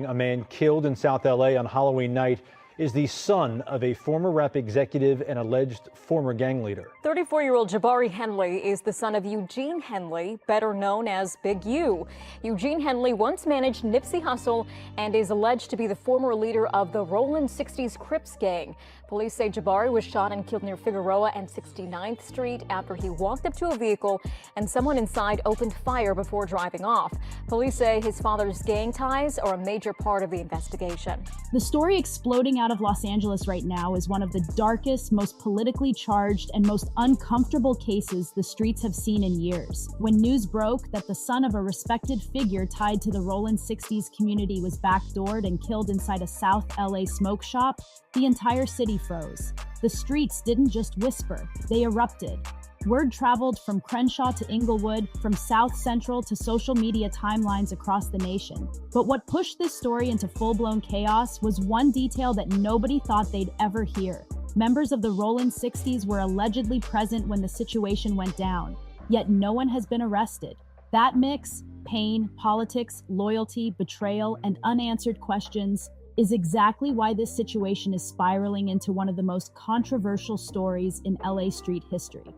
A man killed in South LA on Halloween night is the son of a former rap executive and alleged former gang leader. 34-year-old Jabari Henley is the son of Eugene Henley, better known as Big U. Eugene Henley once managed Nipsey Hussle and is alleged to be the former leader of the Rollin 60s Crips gang. Police say Jabari was shot and killed near Figueroa and 69th Street after he walked up to a vehicle and someone inside opened fire before driving off. Police say his father's gang ties are a major part of the investigation. The story exploding out of Los Angeles right now is one of the darkest, most politically charged, and most uncomfortable cases the streets have seen in years. When news broke that the son of a respected figure tied to the Rollin 60s community was backdoored and killed inside a South LA smoke shop, the entire city froze. The streets didn't just whisper, they erupted. Word traveled from Crenshaw to Inglewood, from South Central to social media timelines across the nation. But what pushed this story into full-blown chaos was one detail that nobody thought they'd ever hear. Members of the Rollin 60s were allegedly present when the situation went down, yet no one has been arrested. That mix, pain, politics, loyalty, betrayal, and unanswered questions, is exactly why this situation is spiraling into one of the most controversial stories in LA street history.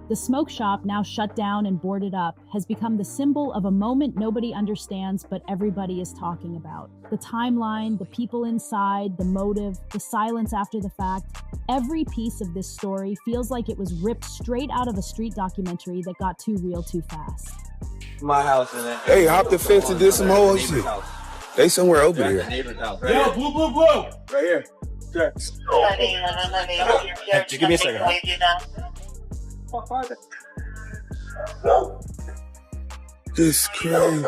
The smoke shop, now shut down and boarded up, has become the symbol of a moment nobody understands but everybody is talking about. The timeline, the people inside, the motive, the silence after the fact. Every piece of this story feels like it was ripped straight out of a street documentary that got too real too fast. My house in it. Hey, hop the fence and did some whole shit. They somewhere over there. Yo, blue. Right here. Check. Just give me a second. This crazy.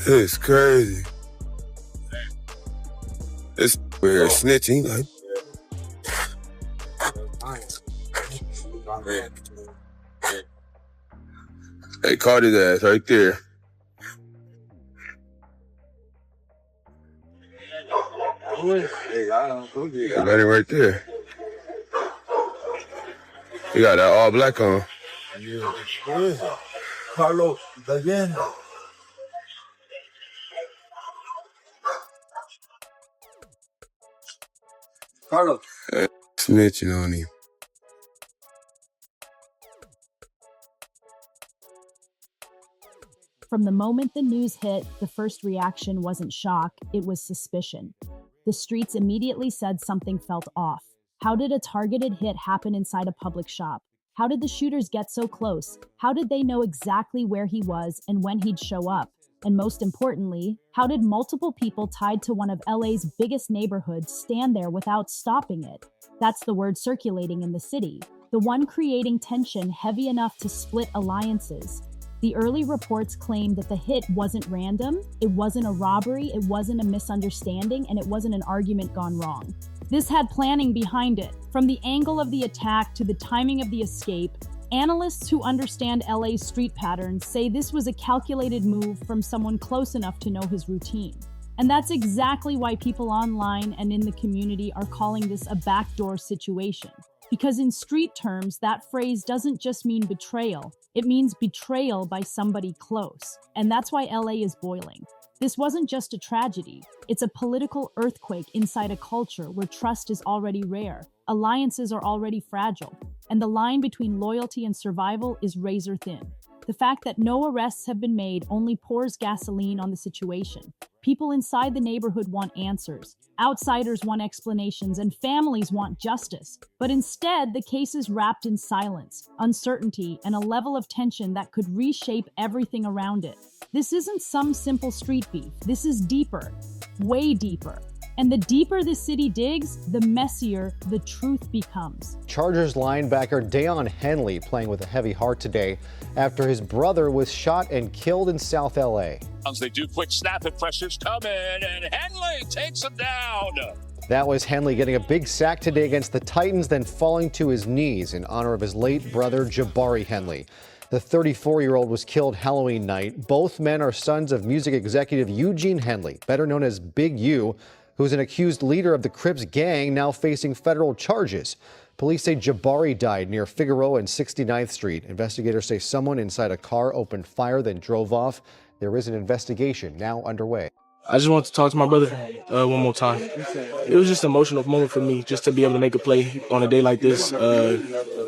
It's crazy. It's weird snitching. Like. They caught his ass right there. Hey, I don't know. They got him right there. He got that all black on. Yeah, Carlos, again. Carlos. Snitching on him. From the moment the news hit, the first reaction wasn't shock, it was suspicion. The streets immediately said something felt off. How did a targeted hit happen inside a public shop? How did the shooters get so close? How did they know exactly where he was and when he'd show up? And most importantly, how did multiple people tied to one of LA's biggest neighborhoods stand there without stopping it? That's the word circulating in the city, the one creating tension heavy enough to split alliances. The early reports claimed that the hit wasn't random, it wasn't a robbery, it wasn't a misunderstanding, and it wasn't an argument gone wrong. This had planning behind it. From the angle of the attack to the timing of the escape, analysts who understand LA's street patterns say this was a calculated move from someone close enough to know his routine. And that's exactly why people online and in the community are calling this a backdoor situation. Because in street terms, that phrase doesn't just mean betrayal, it means betrayal by somebody close. And that's why LA is boiling. This wasn't just a tragedy, it's a political earthquake inside a culture where trust is already rare, alliances are already fragile, and the line between loyalty and survival is razor thin. The fact that no arrests have been made only pours gasoline on the situation. People inside the neighborhood want answers, outsiders want explanations, and families want justice. But instead, the case is wrapped in silence, uncertainty, and a level of tension that could reshape everything around it. This isn't some simple street beef. This is deeper, way deeper. And the deeper the city digs, the messier the truth becomes. Chargers linebacker Deion Henley playing with a heavy heart today after his brother was shot and killed in South LA. They do quick snap and pressures coming, and Henley takes him down. That was Henley getting a big sack today against the Titans, then falling to his knees in honor of his late brother Jabari Henley. The 34-year-old was killed Halloween night. Both men are sons of music executive Eugene Henley, better known as Big U, who's an accused leader of the Crips gang, now facing federal charges. Police say Jabari died near Figueroa and 69th Street. Investigators say someone inside a car opened fire, then drove off. There is an investigation now underway. I just wanted to talk to my brother one more time. It was just an emotional moment for me just to be able to make a play on a day like this,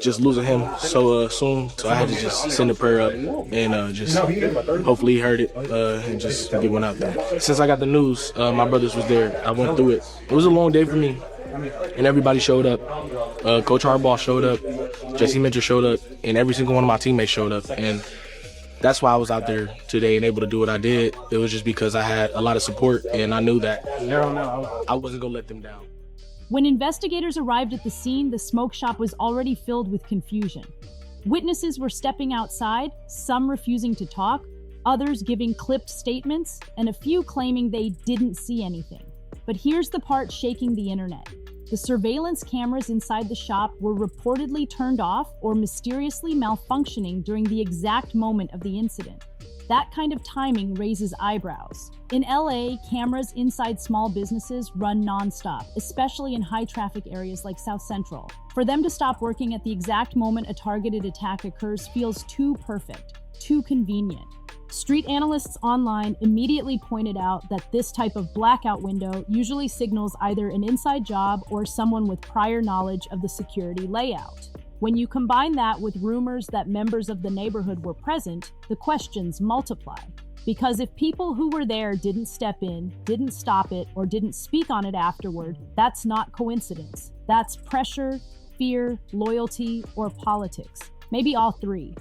just losing him so soon. So I had to just send a prayer up and just hopefully he heard it and just get one out there. Since I got the news, my brothers was there. I went through it. It was a long day for me, and everybody showed up. Coach Harbaugh showed up, Jesse Mitchell showed up, and every single one of my teammates showed up. And that's why I was out there today and able to do what I did. It was just because I had a lot of support, and I knew that I wasn't going to let them down. When investigators arrived at the scene, the smoke shop was already filled with confusion. Witnesses were stepping outside, some refusing to talk, others giving clipped statements, and a few claiming they didn't see anything. But here's the part shaking the internet. The surveillance cameras inside the shop were reportedly turned off or mysteriously malfunctioning during the exact moment of the incident. That kind of timing raises eyebrows. In LA, cameras inside small businesses run nonstop, especially in high-traffic areas like South Central. For them to stop working at the exact moment a targeted attack occurs feels too perfect, too convenient. Street analysts online immediately pointed out that this type of blackout window usually signals either an inside job or someone with prior knowledge of the security layout. When you combine that with rumors that members of the neighborhood were present, the questions multiply. Because if people who were there didn't step in, didn't stop it, or didn't speak on it afterward, that's not coincidence. That's pressure, fear, loyalty, or politics. Maybe all three.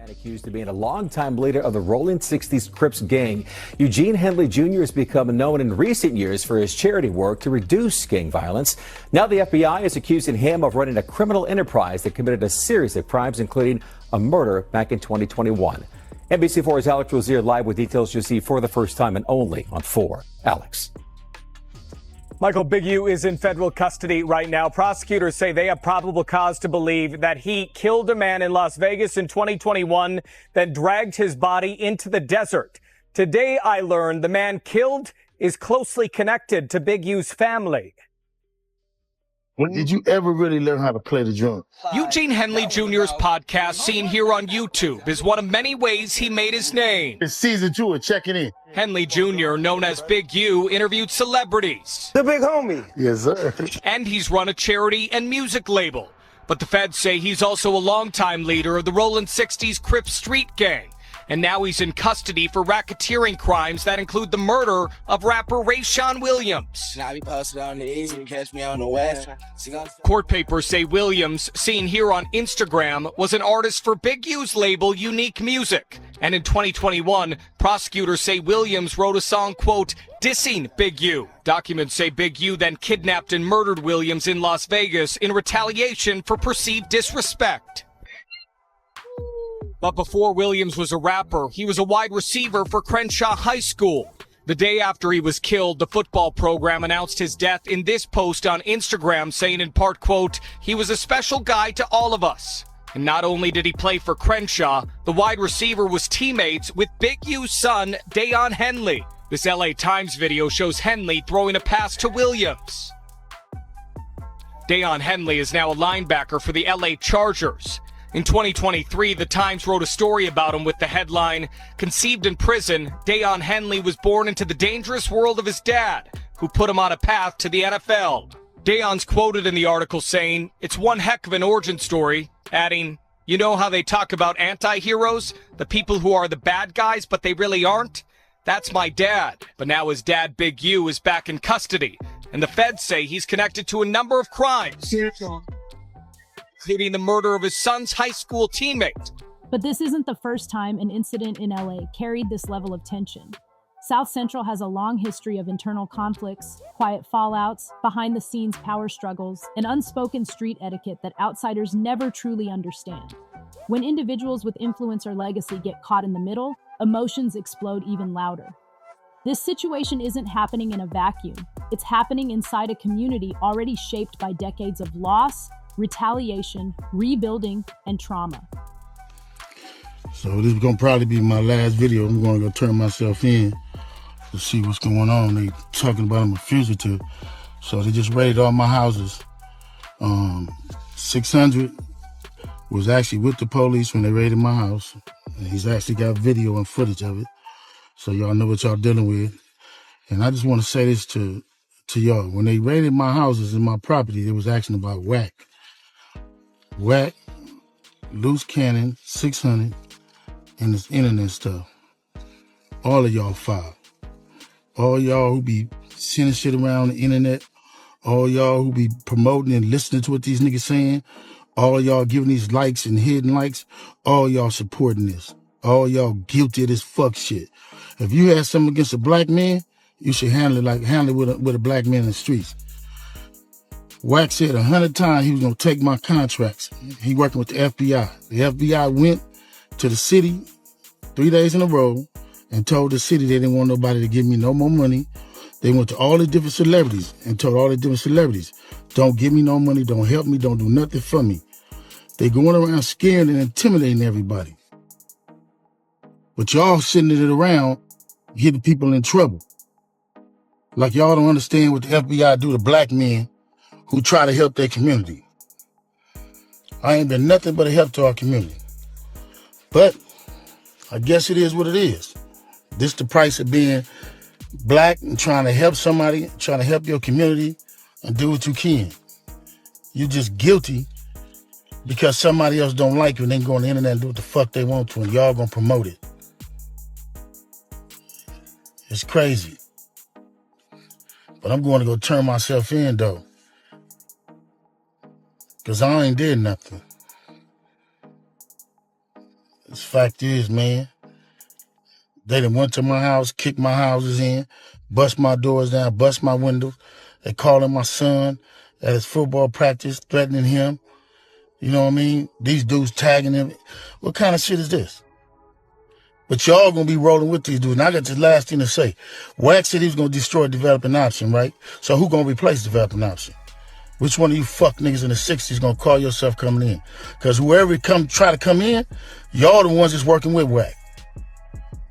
Accused of being a longtime leader of the Rollin 60s Crips gang, Eugene Henley Jr. has become known in recent years for his charity work to reduce gang violence. Now the FBI is accusing him of running a criminal enterprise that committed a series of crimes, including a murder back in 2021. NBC4's Alex Rozier live with details you see for the first time and only on 4. Alex. Michael, Big U is in federal custody right now. Prosecutors say they have probable cause to believe that he killed a man in Las Vegas in 2021, then dragged his body into the desert. Today, I learned the man killed is closely connected to Big U's family. When did you ever really learn how to play the drum? Eugene Henley Jr.'s podcast, seen here on YouTube, is one of many ways he made his name. It's season 2 of Checking In. Henley Jr., known as Big U, interviewed celebrities. The big homie. Yes, sir. And he's run a charity and music label. But the feds say he's also a longtime leader of the Rollin 60s Crips street gang. And now he's in custody for racketeering crimes that include the murder of rapper Rayshawn Williams. Court papers say Williams, seen here on Instagram, was an artist for Big U's label Unique Music. And in 2021, prosecutors say Williams wrote a song, quote, dissing Big U. Documents say Big U then kidnapped and murdered Williams in Las Vegas in retaliation for perceived disrespect. But before Williams was a rapper, he was a wide receiver for Crenshaw High School. The day after he was killed, the football program announced his death in this post on Instagram, saying in part, quote, he was a special guy to all of us. And not only did he play for Crenshaw, the wide receiver was teammates with Big U's son, Deion Henley. This LA Times video shows Henley throwing a pass to Williams. Deion Henley is now a linebacker for the LA Chargers. In 2023, the Times wrote a story about him with the headline, conceived in prison, Deion Henley was born into the dangerous world of his dad, who put him on a path to the NFL. Deion's quoted in the article saying, it's one heck of an origin story, adding, you know how they talk about anti-heroes, the people who are the bad guys, but they really aren't? That's my dad. But now his dad, Big U, is back in custody, and the feds say he's connected to a number of crimes, including the murder of his son's high school teammate. But this isn't the first time an incident in LA carried this level of tension. South Central has a long history of internal conflicts, quiet fallouts, behind-the-scenes power struggles, and unspoken street etiquette that outsiders never truly understand. When individuals with influence or legacy get caught in the middle, emotions explode even louder. This situation isn't happening in a vacuum. It's happening inside a community already shaped by decades of loss, retaliation, rebuilding, and trauma. So this is going to probably be my last video. I'm going to go turn myself in to see what's going on. They talking about I'm a fugitive. So they just raided all my houses. 600 was actually with the police when they raided my house. And he's actually got video and footage of it. So y'all know what y'all dealing with. And I just want to say this to y'all. When they raided my houses and my property, they was asking about whack. Whack, loose cannon, 600, and this internet stuff. All of y'all foul. All y'all who be sending shit around the internet, all y'all who be promoting and listening to what these niggas saying, all y'all giving these likes and hidden likes, all y'all supporting this. All y'all guilty of this fuck shit. If you had something against a black man, you should handle it with a black man in the streets. Wack said 100 times he was gonna take my contracts. He working with the FBI. The FBI went to the city 3 days in a row and told the city they didn't want nobody to give me no more money. They went to all the different celebrities and told all the different celebrities, don't give me no money, don't help me, don't do nothing for me. They going around scaring and intimidating everybody. But y'all sending it around, getting people in trouble. Like y'all don't understand what the FBI do to black men who try to help their community. I ain't been nothing but a help to our community. But I guess it is what it is. This the price of being black and trying to help somebody, trying to help your community and do what you can. You just guilty because somebody else don't like you and they can go on the internet and do what the fuck they want to and y'all gonna promote it. It's crazy. But I'm going to go turn myself in though. Cause I ain't did nothing. This fact is, man, they done went to my house, kicked my houses in, bust my doors down, bust my windows. They calling my son at his football practice, threatening him. You know what I mean? These dudes tagging him. What kind of shit is this? But y'all gonna be rolling with these dudes. And I got this last thing to say. Wack said he was gonna destroy developing option, right? So who gonna replace developing option? Which one of you fuck niggas in the 60s gonna call yourself coming in? Because whoever try to come in, y'all the ones that's working with Wack.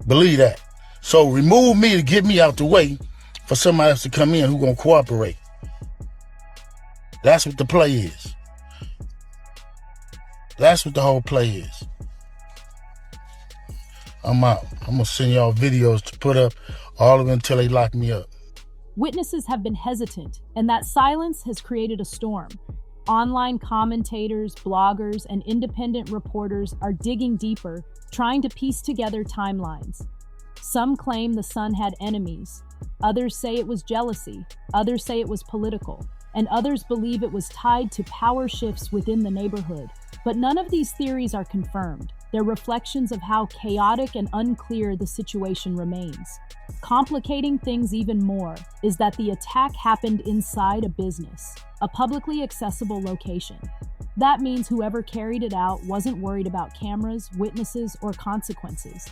Believe that. So remove me to get me out the way for somebody else to come in who gonna cooperate. That's what the play is. That's what the whole play is. I'm out. I'm gonna send y'all videos to put up, all of them until they lock me up. Witnesses have been hesitant, and that silence has created a storm. Online commentators, bloggers, and independent reporters are digging deeper, trying to piece together timelines. Some claim the son had enemies. Others say it was jealousy. Others say it was political. And others believe it was tied to power shifts within the neighborhood. But none of these theories are confirmed. They're reflections of how chaotic and unclear the situation remains. Complicating things even more is that the attack happened inside a business, a publicly accessible location. That means whoever carried it out wasn't worried about cameras, witnesses, or consequences.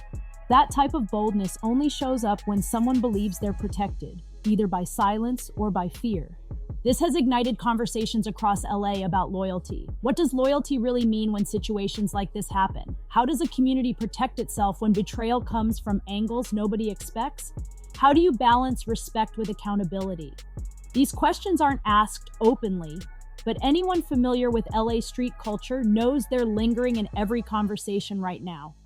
That type of boldness only shows up when someone believes they're protected, either by silence or by fear. This has ignited conversations across LA about loyalty. What does loyalty really mean when situations like this happen? How does a community protect itself when betrayal comes from angles nobody expects? How do you balance respect with accountability? These questions aren't asked openly, but anyone familiar with LA street culture knows they're lingering in every conversation right now.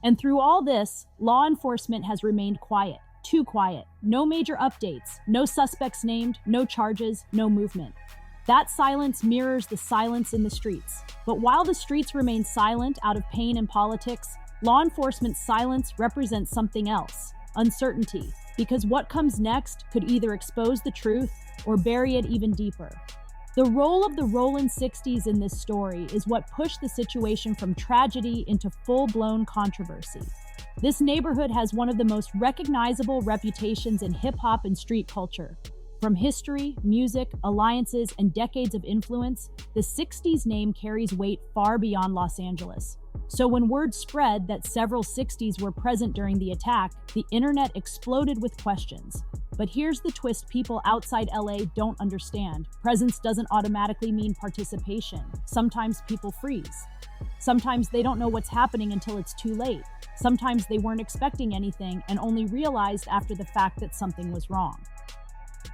And through all this, law enforcement has remained quiet. Too quiet. No major updates, no suspects named, no charges, no movement. That silence mirrors the silence in the streets. But while the streets remain silent out of pain and politics, law enforcement's silence represents something else: uncertainty. Because what comes next could either expose the truth or bury it even deeper. The role of the Rollin 60s in this story is what pushed the situation from tragedy into full-blown controversy. This neighborhood has one of the most recognizable reputations in hip-hop and street culture. From history, music, alliances, and decades of influence, the 60s name carries weight far beyond Los Angeles. So when word spread that several 60s were present during the attack, the internet exploded with questions. But here's the twist people outside LA don't understand. Presence doesn't automatically mean participation. Sometimes people freeze. Sometimes they don't know what's happening until it's too late. Sometimes they weren't expecting anything and only realized after the fact that something was wrong.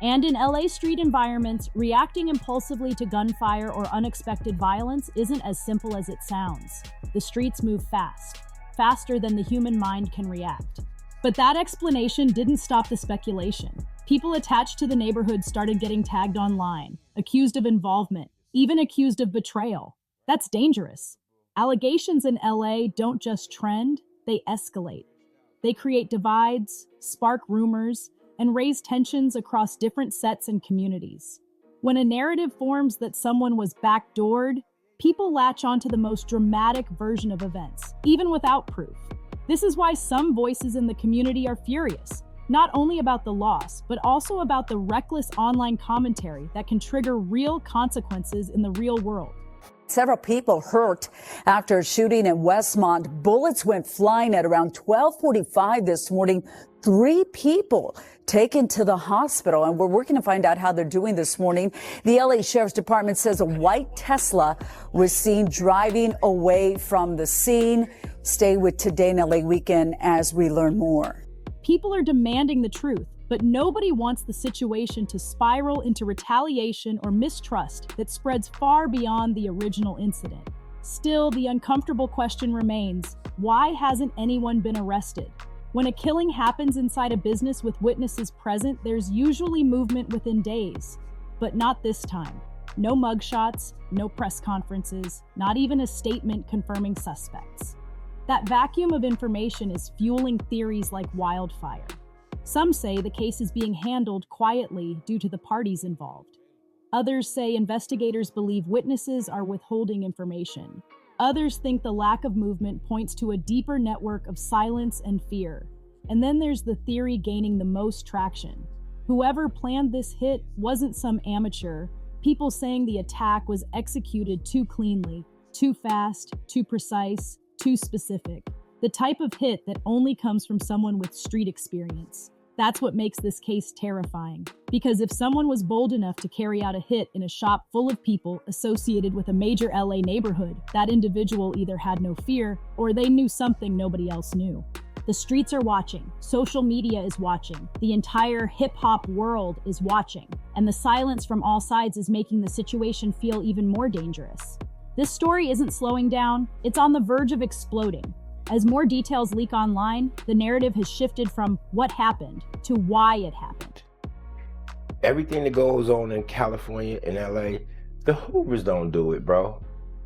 And in LA street environments, reacting impulsively to gunfire or unexpected violence isn't as simple as it sounds. The streets move fast, faster than the human mind can react. But that explanation didn't stop the speculation. People attached to the neighborhood started getting tagged online, accused of involvement, even accused of betrayal. That's dangerous. Allegations in LA don't just trend, they escalate. They create divides, spark rumors, and raise tensions across different sets and communities. When a narrative forms that someone was backdoored, people latch onto the most dramatic version of events, even without proof. This is why some voices in the community are furious, not only about the loss, but also about the reckless online commentary that can trigger real consequences in the real world. Several people hurt after a shooting in Westmont. Bullets went flying at around 12:45 this morning. 3 people taken to the hospital, and we're working to find out how they're doing this morning. The LA Sheriff's Department says a white Tesla was seen driving away from the scene. Stay with Today in LA Weekend as we learn more. People are demanding the truth, but nobody wants the situation to spiral into retaliation or mistrust that spreads far beyond the original incident. Still, the uncomfortable question remains, why hasn't anyone been arrested? When a killing happens inside a business with witnesses present, there's usually movement within days. But not this time. No mugshots, no press conferences, not even a statement confirming suspects. That vacuum of information is fueling theories like wildfire. Some say the case is being handled quietly due to the parties involved. Others say investigators believe witnesses are withholding information. Others think the lack of movement points to a deeper network of silence and fear. And then there's the theory gaining the most traction. Whoever planned this hit wasn't some amateur. People saying the attack was executed too cleanly, too fast, too precise, too specific. The type of hit that only comes from someone with street experience. That's what makes this case terrifying. Because if someone was bold enough to carry out a hit in a shop full of people associated with a major LA neighborhood, that individual either had no fear or they knew something nobody else knew. The streets are watching. Social media is watching. The entire hip-hop world is watching. And the silence from all sides is making the situation feel even more dangerous. This story isn't slowing down. It's on the verge of exploding. As more details leak online, the narrative has shifted from what happened to why it happened. Everything that goes on in California and LA, the Hoovers don't do it, bro.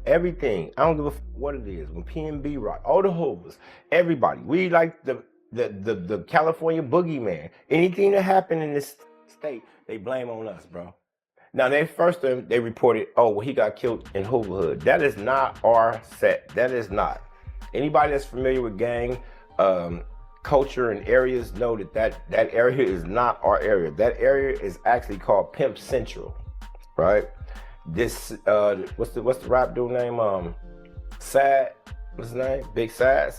Everything. I don't give a what it is. When PNB rock, all the Hoovers, everybody. We like the California boogeyman. Anything that happened in this state, they blame on us, bro. Now, they reported, oh, well, he got killed in Hooverhood. That is not our set. That is not. Anybody that's familiar with gang culture and areas know that area is not our area. That area is actually called Pimp Central, right? This what's the rap dude name? Sad, what's his name? Big Sad.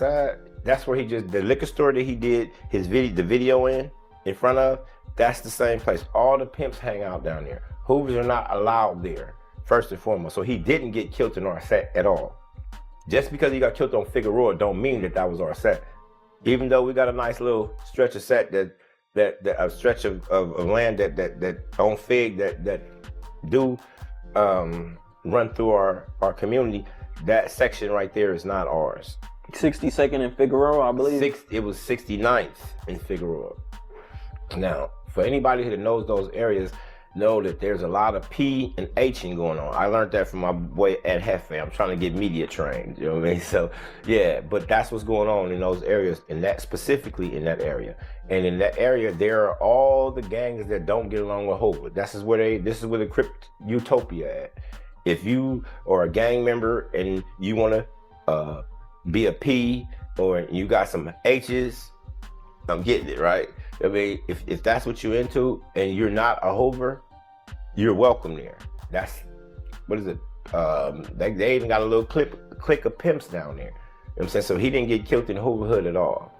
That's where the liquor store that he did the video in front of. That's the same place. All the pimps hang out down there. Hoovers are not allowed there, first and foremost. So he didn't get killed in our set at all. Just because he got killed on Figueroa don't mean that was our set. Even though we got a nice little stretch of set a stretch of land that on Fig that do run through our community, that section right there is not ours. 62nd and Figueroa, I believe. It was 69th in Figueroa. Now, for anybody who knows those areas, know that there's a lot of P and Hing going on. I learned that from my boy Ed Hefe. I'm trying to get media trained, you know what I mean? So yeah, but that's what's going on in those areas, specifically in that area. And in that area, there are all the gangs that don't get along with Hoover. This is where the Crypt Utopia at. If you are a gang member and you want to be a P or you got some H's, I'm getting it, right? I mean, if that's what you're into and you're not a Hoover, you're welcome there. That's, what is it? They even got a little clique of pimps down there. You know what I'm saying? So he didn't get killed in Hooverhood at all.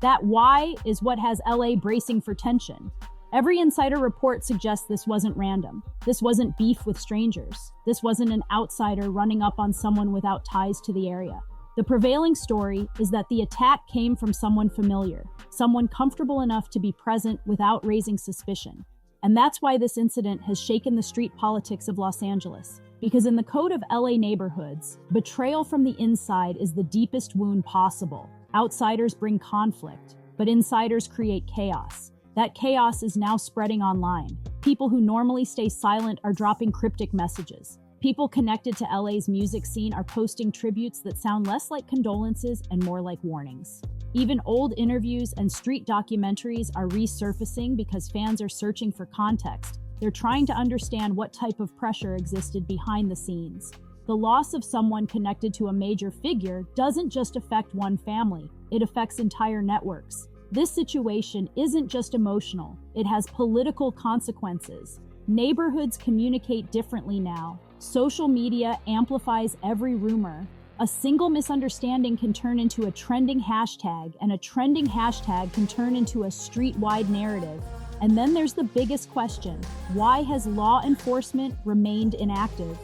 That why is what has LA bracing for tension. Every insider report suggests this wasn't random. This wasn't beef with strangers. This wasn't an outsider running up on someone without ties to the area. The prevailing story is that the attack came from someone familiar, someone comfortable enough to be present without raising suspicion. And that's why this incident has shaken the street politics of Los Angeles. Because in the code of LA neighborhoods, betrayal from the inside is the deepest wound possible. Outsiders bring conflict, but insiders create chaos. That chaos is now spreading online. People who normally stay silent are dropping cryptic messages. People connected to LA's music scene are posting tributes that sound less like condolences and more like warnings. Even old interviews and street documentaries are resurfacing because fans are searching for context. They're trying to understand what type of pressure existed behind the scenes. The loss of someone connected to a major figure doesn't just affect one family, it affects entire networks. This situation isn't just emotional, it has political consequences. Neighborhoods communicate differently now. Social media amplifies every rumor. A single misunderstanding can turn into a trending hashtag, and a trending hashtag can turn into a street-wide narrative. And then there's the biggest question: why has law enforcement remained inactive?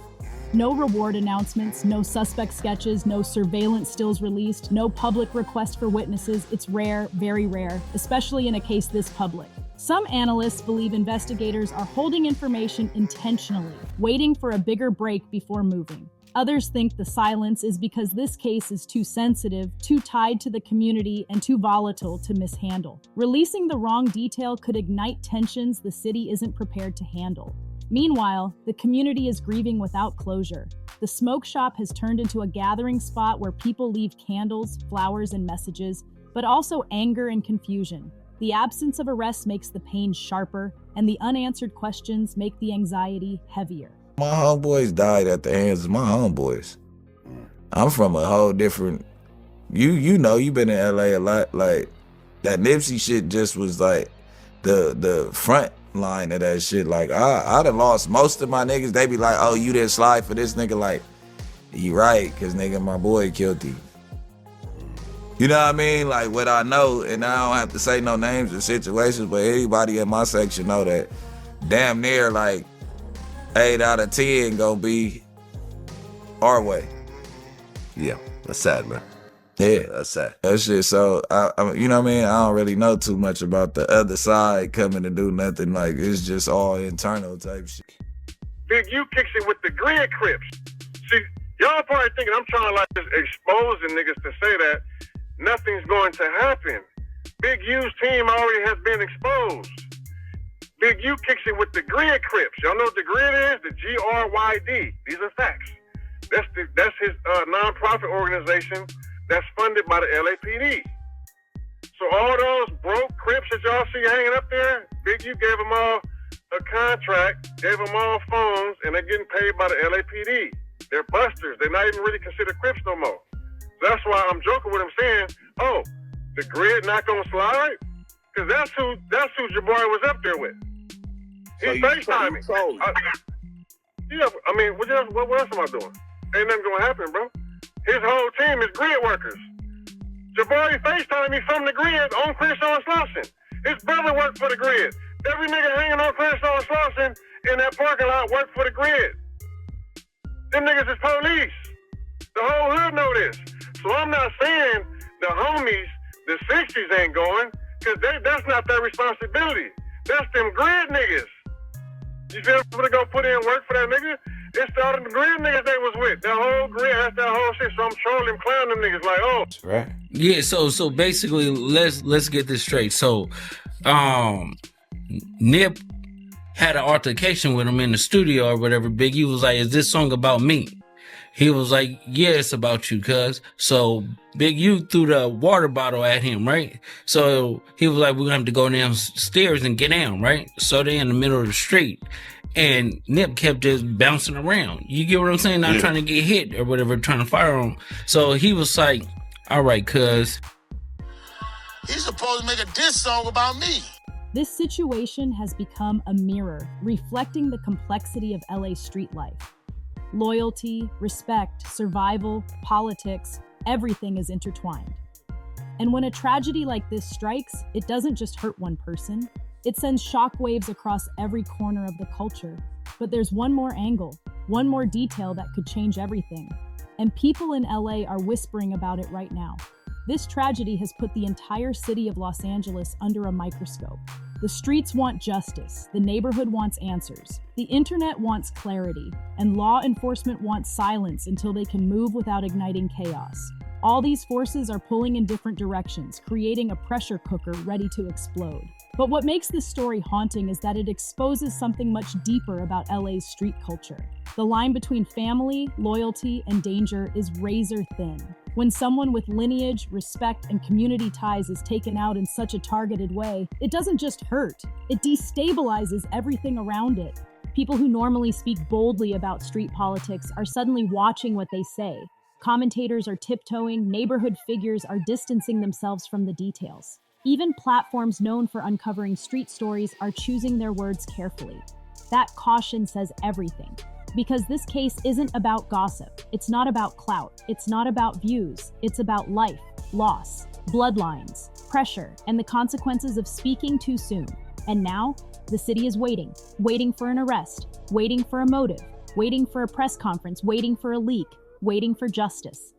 No reward announcements, no suspect sketches, no surveillance stills released, no public request for witnesses. It's rare, very rare, especially in a case this public. Some analysts believe investigators are holding information intentionally, waiting for a bigger break before moving. Others think the silence is because this case is too sensitive, too tied to the community, and too volatile to mishandle. Releasing the wrong detail could ignite tensions the city isn't prepared to handle. Meanwhile, the community is grieving without closure. The smoke shop has turned into a gathering spot where people leave candles, flowers, and messages, but also anger and confusion. The absence of arrests makes the pain sharper, and the unanswered questions make the anxiety heavier. My homeboys died at the hands of my homeboys. I'm from a whole different, you know, you've been in LA a lot, like that Nipsey shit just was like the front line of that shit. Like I done lost most of my niggas. They be like, oh, you didn't slide for this nigga. Like, you right, cause nigga, my boy killed him. You know what I mean? Like what I know, and I don't have to say no names or situations, but anybody in my section know that damn near like 8 out of 10 gonna be our way. Yeah, that's sad, man. Yeah, that's sad. That shit. So I you know what I mean? I don't really know too much about the other side coming to do nothing. Like it's just all internal type shit. Big U kicks it with the Grid Crips. See, y'all probably thinking I'm trying to like just exposing niggas to say that nothing's going to happen. Big U's team already has been exposed. Big U kicks it with the Grid Crips. Y'all know what the Grid is? The GRYD. These are facts. That's his nonprofit organization that's funded by the LAPD. So all those broke Crips that y'all see hanging up there, Big U gave them all a contract, gave them all phones, and they're getting paid by the LAPD. They're busters. They're not even really considered Crips no more. So that's why I'm joking with him saying, oh, the Grid not gonna slide? Because that's who Jabari was up there with. He FaceTiming. Yeah, I mean, what else am I doing? Ain't nothing gonna happen, bro. His whole team is Grid workers. Jabari FaceTimed me from the Grid on Crenshaw and Slauson. His brother worked for the Grid. Every nigga hanging on Crenshaw and Slauson in that parking lot worked for the Grid. Them niggas is police. The whole hood know this. So I'm not saying the homies, the 60s ain't going, because that's not their responsibility. That's them Grid niggas. You feel me? To go put in work for that nigga? It started the Grid niggas they was with. That whole Grid, that's that whole shit. So I'm trolling, clowning them niggas like, oh. Right. Yeah, so basically, let's get this straight. So, Nip had an altercation with him in the studio or whatever. Big U was like, is this song about me? He was like, yeah, it's about you, cuz. So Big U threw the water bottle at him, right? So he was like, we're gonna have to go downstairs and get down, right? So they in the middle of the street. And Nip kept just bouncing around. You get what I'm saying? Not trying to get hit or whatever, trying to fire on him. So he was like, all right, cuz. He's supposed to make a diss song about me. This situation has become a mirror, reflecting the complexity of LA street life. Loyalty, respect, survival, politics, everything is intertwined. And when a tragedy like this strikes, it doesn't just hurt one person, It sends shockwaves across every corner of the culture. But there's one more angle, one more detail that could change everything. And people in LA are whispering about it right now. This tragedy has put the entire city of Los Angeles under a microscope. The streets want justice, the neighborhood wants answers, the internet wants clarity, and law enforcement wants silence until they can move without igniting chaos. All these forces are pulling in different directions, creating a pressure cooker ready to explode. But what makes this story haunting is that it exposes something much deeper about LA's street culture. The line between family, loyalty, and danger is razor thin. When someone with lineage, respect, and community ties is taken out in such a targeted way, it doesn't just hurt, it destabilizes everything around it. People who normally speak boldly about street politics are suddenly watching what they say. Commentators are tiptoeing, neighborhood figures are distancing themselves from the details. Even platforms known for uncovering street stories are choosing their words carefully. That caution says everything. Because this case isn't about gossip, it's not about clout, it's not about views, it's about life, loss, bloodlines, pressure, and the consequences of speaking too soon. And now, the city is waiting for an arrest, waiting for a motive, waiting for a press conference, waiting for a leak, waiting for justice.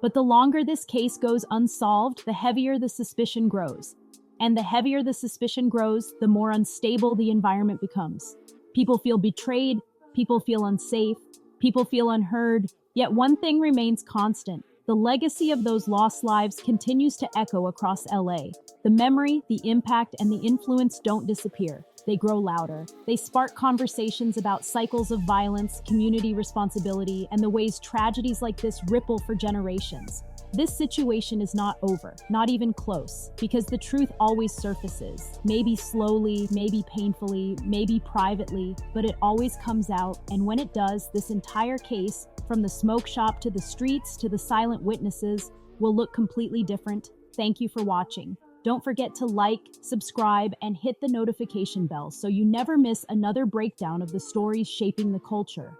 But the longer this case goes unsolved, the heavier the suspicion grows. And the heavier the suspicion grows, the more unstable the environment becomes. People feel betrayed, people feel unsafe, people feel unheard, yet one thing remains constant. The legacy of those lost lives continues to echo across LA. The memory, the impact, and the influence don't disappear. They grow louder. They spark conversations about cycles of violence, community responsibility, and the ways tragedies like this ripple for generations. This situation is not over, not even close, because the truth always surfaces. Maybe slowly, maybe painfully, maybe privately, but it always comes out, and when it does, this entire case, from the smoke shop to the streets to the silent witnesses, will look completely different. Thank you for watching. Don't forget to like, subscribe, and hit the notification bell so you never miss another breakdown of the stories shaping the culture.